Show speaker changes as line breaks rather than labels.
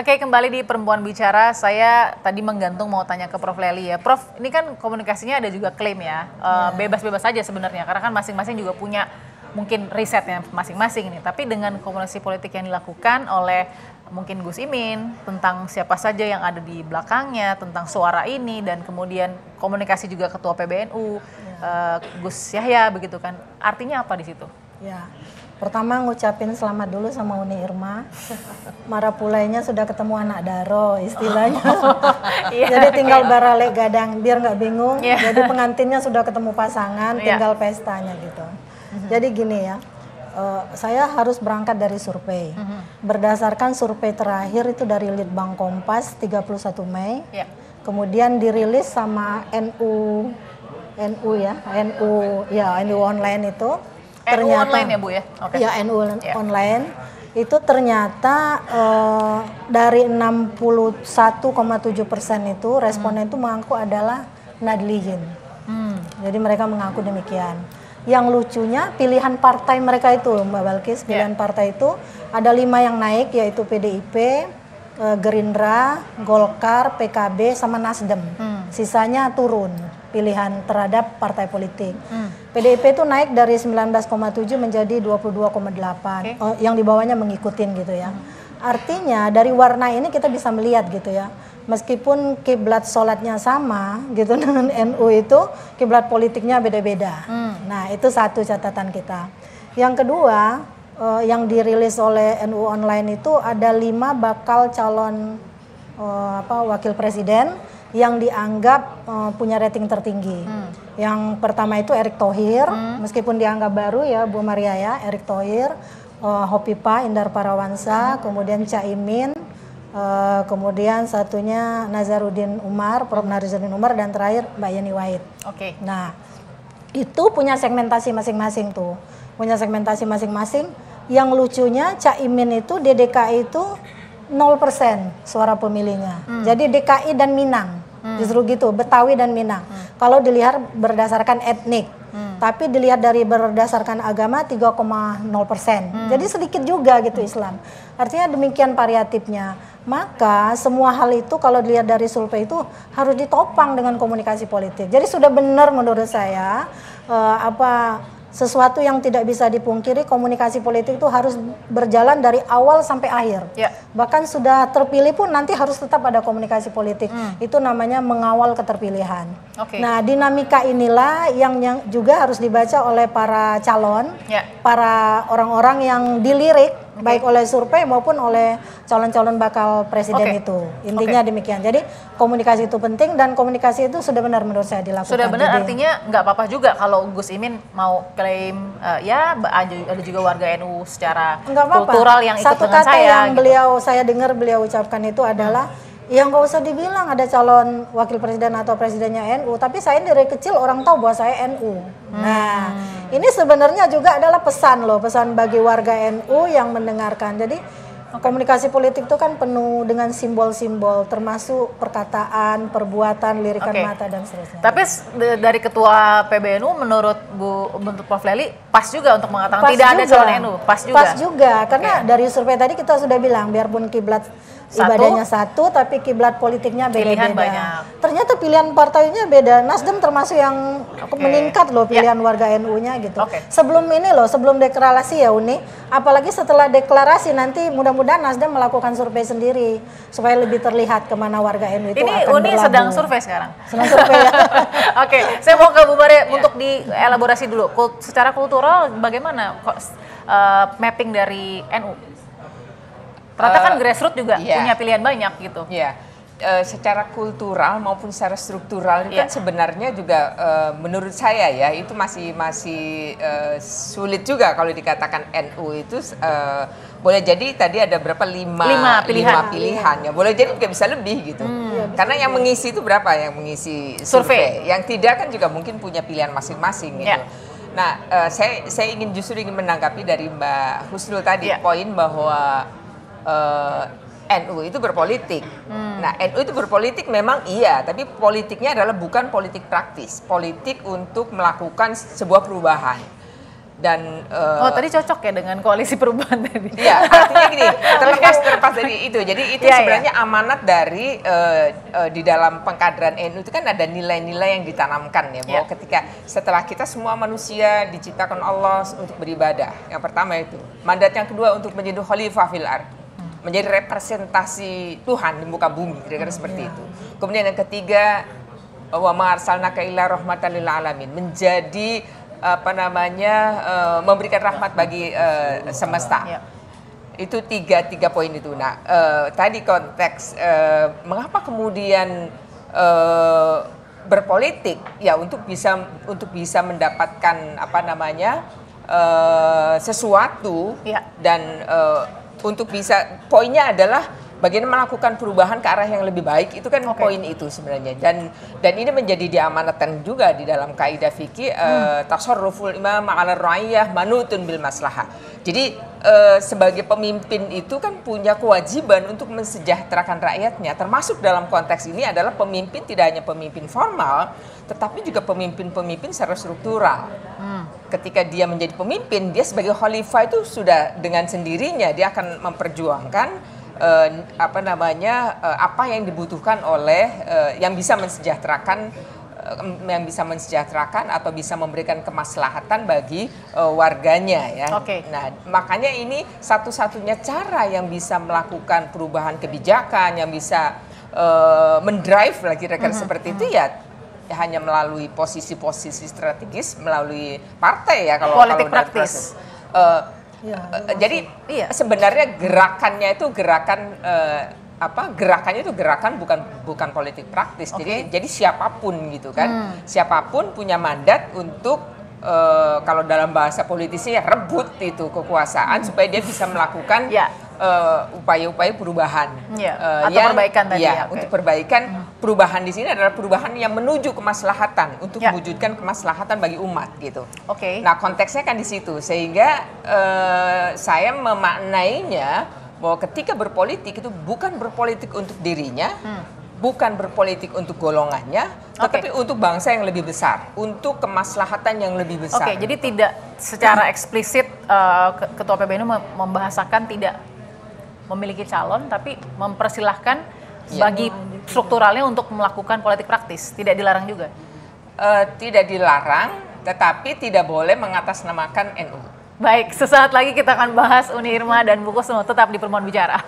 Oke, kembali di Perempuan Bicara. Saya tadi menggantung mau tanya ke Prof. Lely ya. Prof, ini kan komunikasinya ada juga klaim ya. Bebas-bebas saja sebenarnya, karena kan masing-masing juga punya mungkin risetnya masing-masing nih. Tapi dengan komunikasi politik yang dilakukan oleh mungkin Gus Imin tentang siapa saja yang ada di belakangnya, tentang suara ini, dan kemudian komunikasi juga Ketua PBNU, Gus Yahya begitu kan. Artinya apa di situ?
Ya. Pertama ngucapin selamat dulu sama Uni Irma. Marapulainya sudah ketemu anak daro istilahnya. Jadi tinggal barale gadang biar nggak bingung. Jadi pengantinnya sudah ketemu pasangan, tinggal pestanya gitu. Jadi gini ya, saya harus berangkat dari survei. Berdasarkan survei terakhir itu dari Litbang Kompas 31 Mei. Kemudian dirilis sama NU online itu.
Ternyata, NU online ya Bu ya?
Okay. Ya NU online itu ternyata dari 61,7% itu responden itu mengaku adalah nadlihin. Jadi mereka mengaku demikian. Yang lucunya pilihan partai mereka itu Mbak Balkis, pilihan partai itu ada 5 yang naik yaitu PDIP, Gerindra, Golkar, PKB sama Nasdem. Sisanya turun pilihan terhadap partai politik. PDIP itu naik dari 19,7 menjadi 22,8. Yang di bawahnya mengikutin gitu ya. Artinya dari warna ini kita bisa melihat gitu ya. Meskipun kiblat sholatnya sama gitu dengan NU itu, kiblat politiknya beda-beda. Nah, itu satu catatan kita. Yang kedua, yang dirilis oleh NU online itu ada 5 bakal calon wakil presiden yang dianggap punya rating tertinggi. Yang pertama itu Erick Thohir, meskipun dianggap baru ya Bu Maria ya, Erick Thohir, Hopipa Indar Parawansa, kemudian Caimin, kemudian satunya Nazaruddin Umar, Prof. Nazaruddin Umar, dan terakhir Mbak Yeni Wahid. Nah, itu punya segmentasi masing-masing tuh, punya segmentasi masing-masing. Yang lucunya Caimin itu di DKI itu 0% suara pemilihnya. Jadi DKI dan Minang, justru gitu, Betawi dan Minang. Kalau dilihat berdasarkan etnik, tapi dilihat dari berdasarkan agama 3,0%. Jadi sedikit juga gitu Islam. Artinya demikian variatifnya. Maka semua hal itu kalau dilihat dari survei itu harus ditopang dengan komunikasi politik. Jadi sudah benar menurut saya sesuatu yang tidak bisa dipungkiri, komunikasi politik itu harus berjalan dari awal sampai akhir. Bahkan sudah terpilih pun nanti harus tetap ada komunikasi politik. Itu namanya mengawal keterpilihan. Nah, dinamika inilah yang juga harus dibaca oleh para calon, para orang-orang yang dilirik, baik oleh survei maupun oleh calon-calon bakal presiden itu. Intinya demikian. Jadi komunikasi itu penting dan komunikasi itu sudah benar menurut saya dilakukan.
Sudah benar. Jadi, artinya nggak apa-apa juga kalau Gus Imin mau klaim ada juga warga NU secara kultural yang ikut
satu
dengan
kata
saya.
Yang saya dengar beliau ucapkan itu adalah yang nggak usah dibilang ada calon wakil presiden atau presidennya NU, tapi saya dari kecil orang tahu bahwa saya NU. Nah, ini sebenarnya juga adalah pesan bagi warga NU yang mendengarkan. Jadi komunikasi politik itu kan penuh dengan simbol-simbol, termasuk perkataan, perbuatan, lirikan mata dan seterusnya.
Tapi dari Ketua PBNU menurut Prof. Lely pas juga untuk mengatakan tidak ada calon NU, pas juga.
Karena dari survei tadi kita sudah bilang biarpun kiblat ibadahnya satu, tapi kiblat politiknya beda-beda. Ternyata pilihan partainya beda. Nasdem termasuk yang meningkat pilihan warga NU-nya gitu. Sebelum ini sebelum deklarasi ya Uni, apalagi setelah deklarasi nanti mudah-mudahan Nasdem melakukan survei sendiri supaya lebih terlihat kemana warga NU itu akan berlabuh.
Ini Uni sedang survei sekarang.
Sedang survei ya.
Saya mau ke Bu Maria untuk dielaborasi dulu. Secara kultural bagaimana mapping dari NU? Ternyata kan grassroots juga punya pilihan banyak gitu.
Secara kultural maupun secara struktural kan sebenarnya juga menurut saya ya itu masih sulit juga kalau dikatakan NU itu boleh jadi tadi ada berapa 5 pilihan ya, boleh jadi juga bisa lebih gitu. Karena yang mengisi itu berapa yang mengisi survei, yang tidak kan juga mungkin punya pilihan masing-masing gitu. Nah, saya justru ingin menanggapi dari Mbak Husnul tadi poin bahwa NU itu berpolitik. Nah, NU itu berpolitik memang iya, tapi politiknya adalah bukan politik praktis, politik untuk melakukan sebuah perubahan. Dan
Oh, tadi cocok ya dengan koalisi perubahan tadi.
ya, artinya gini, terlepas dari itu. Jadi itu sebenarnya amanat dari di dalam pengkaderan NU itu kan ada nilai-nilai yang ditanamkan ya, bahwa ketika setelah kita semua manusia diciptakan Allah untuk beribadah. Yang pertama itu. Mandat yang kedua untuk menjadi khalifah fil ard. Menjadi representasi Tuhan di muka bumi, kira-kira seperti itu. Kemudian yang ketiga, wa ma arsalnaka illa rahmatan lil alamin, menjadi memberikan rahmat bagi semesta. Itu tiga poin itu. Nah, tadi konteks mengapa kemudian berpolitik ya untuk bisa mendapatkan sesuatu dan untuk bisa, poinnya adalah bagaimana melakukan perubahan ke arah yang lebih baik, itu kan poin itu sebenarnya. Dan ini menjadi diamanatkan juga di dalam kaidah fikih, tasarruful imam 'ala ra'iyah manutun bil maslahah. Jadi sebagai pemimpin itu kan punya kewajiban untuk mensejahterakan rakyatnya, termasuk dalam konteks ini adalah pemimpin tidak hanya pemimpin formal, tetapi juga pemimpin-pemimpin secara struktural. Ketika dia menjadi pemimpin, dia sebagai khalifah itu sudah dengan sendirinya dia akan memperjuangkan apa yang dibutuhkan oleh yang bisa mensejahterakan atau bisa memberikan kemaslahatan bagi warganya ya. Nah, makanya ini satu-satunya cara yang bisa melakukan perubahan kebijakan, yang bisa mendrive lah kira-kira seperti itu ya hanya melalui posisi-posisi strategis, melalui partai ya kalau
politik praktis.
Jadi sebenarnya gerakannya itu gerakan bukan politik praktis. Jadi siapapun gitu kan, siapapun punya mandat untuk kalau dalam bahasa politisnya rebut itu kekuasaan supaya dia bisa melakukan upaya-upaya perubahan
atau perbaikan tadi
untuk perbaikan. Perubahan di sini adalah perubahan yang menuju kemaslahatan untuk mewujudkan kemaslahatan bagi umat gitu. Nah, konteksnya kan di situ, sehingga saya memaknainya bahwa ketika berpolitik itu bukan berpolitik untuk dirinya, bukan berpolitik untuk golongannya, tetapi untuk bangsa yang lebih besar, untuk kemaslahatan yang lebih besar.
Jadi tidak secara eksplisit Ketua PBNU membahasakan tidak memiliki calon, tapi mempersilahkan bagi strukturalnya untuk melakukan politik praktis, tidak dilarang juga?
Tidak dilarang, tetapi tidak boleh mengatasnamakan NU.
Baik, sesaat lagi kita akan bahas Uni Irma dan Buku Semua, tetap di Perempuan Bicara.